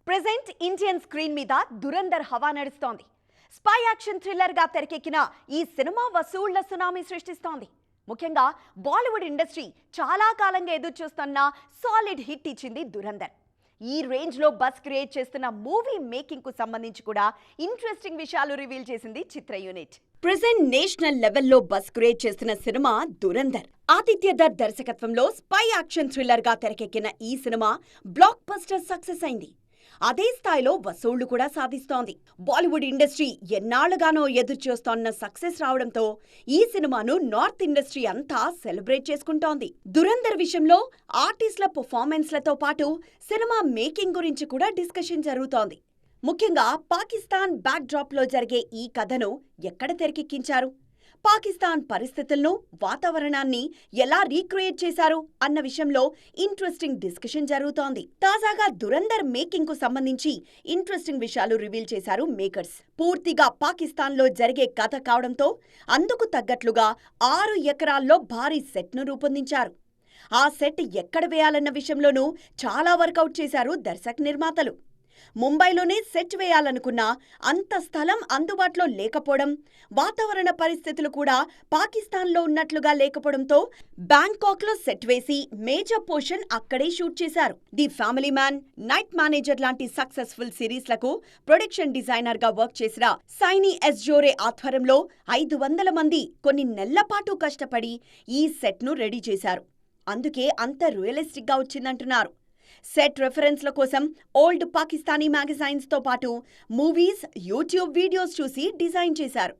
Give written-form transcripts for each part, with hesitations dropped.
Present Indian screen మీద దురంధర్ హవా నడుస్తోంది. స్పై యాక్షన్ థ్రిల్లర్ గా తెరకెక్కిన ఈ సినిమా వసూళ్ల సునామీ సృష్టిస్తోంది. ముఖ్యంగా బాలీవుడ్ ఇండస్ట్రీ చాలా కాలంగా ఎదురు చూస్తున్న సాలిడ్ హిట్ ఇచ్చింది దురంధర్. ఈ రేంజ్ లో బస్ క్రియేట్ చేస్తున్న మూవీ మేకింగ్ కు సంబంధించి కూడా ఇంట్రెస్టింగ్ విషయాలు రివీల్ చేసింది చిత్ర యూనిట్. ప్రెజెంట్ నేషనల్ లెవెల్లో బస్ క్రియేట్ చేస్తున్న సినిమా దురంధర్. ఆదిత్య దత్ దర్శకత్వంలో స్పై యాక్షన్ థ్రిల్లర్ గా తెరకెక్కిన ఈ సినిమా బ్లాక్ బస్టర్ సక్సెస్ అయింది. అదే స్థాయిలో వసూళ్లు కూడా సాధిస్తోంది. బాలీవుడ్ ఇండస్ట్రీ ఎన్నాళ్లుగానో ఎదురు చూస్తోన్న సక్సెస్ రావడంతో ఈ సినిమాను నార్త్ ఇండస్ట్రీ అంతా సెలబ్రేట్ చేసుకుంటోంది. దురంధర్ విషయంలో ఆర్టిస్టుల పర్ఫార్మెన్స్లతో పాటు సినిమా మేకింగ్ గురించి కూడా డిస్కషన్ జరుగుతోంది. ముఖ్యంగా పాకిస్తాన్ బ్యాక్ డ్రాప్ లో జరిగే ఈ కథను ఎక్కడ తెరకెక్కించారు, పాకిస్తాన్ పరిస్థితులను, వాతావరణాన్ని ఎలా రీక్రియేట్ చేశారు అన్న విషయంలో ఇంట్రెస్టింగ్ డిస్కషన్ జరుగుతోంది. తాజాగా దురంధర్ మేకింగ్ కు సంబంధించి ఇంట్రెస్టింగ్ విషయాలు రివీల్ చేశారు మేకర్స్. పూర్తిగా పాకిస్తాన్లో జరిగే కథ కావడంతో అందుకు తగ్గట్లుగా 6 ఎకరాల్లో భారీ సెట్ను రూపొందించారు. ఆ సెట్ ఎక్కడ వేయాలన్న విషయంలోనూ చాలా వర్కౌట్ చేశారు దర్శక నిర్మాతలు. ముంబైలోనే సెట్ వేయాలనుకున్నా అంత స్థలం అందుబాటులో లేకపోవడం, వాతావరణ పరిస్థితులు కూడా పాకిస్తాన్లో ఉన్నట్లుగా లేకపోవడంతో బ్యాంకాక్లో సెట్ వేసి మేజర్ పోర్షన్ అక్కడే షూట్ చేశారు. The family man, night manager లాంటి సక్సెస్ఫుల్ సిరీస్లకు ప్రొడక్షన్ డిజైనర్ గా వర్క్ చేసిన సైనీ ఎస్ జోరే ఆధ్వర్యంలో 500 మంది కొన్ని నెలల పాటు కష్టపడి ఈ సెట్ను రెడీ చేశారు. అందుకే అంత రియలిస్టిక్ గా వచ్చిందంటున్నారు. సెట్ రెఫరెన్స్ల కోసం ఓల్డ్ పాకిస్తానీ మ్యాగజైన్స్ తో పాటు మూవీస్, యూట్యూబ్ వీడియోస్ చూసి డిజైన్ చేశారు.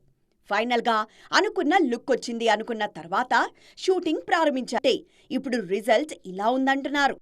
ఫైనల్ గా అనుకున్న లుక్ వచ్చింది అనుకున్న తర్వాత షూటింగ్ ప్రారంభించారు. ఇప్పుడు రిజల్ట్ ఇలా ఉందంటున్నారు.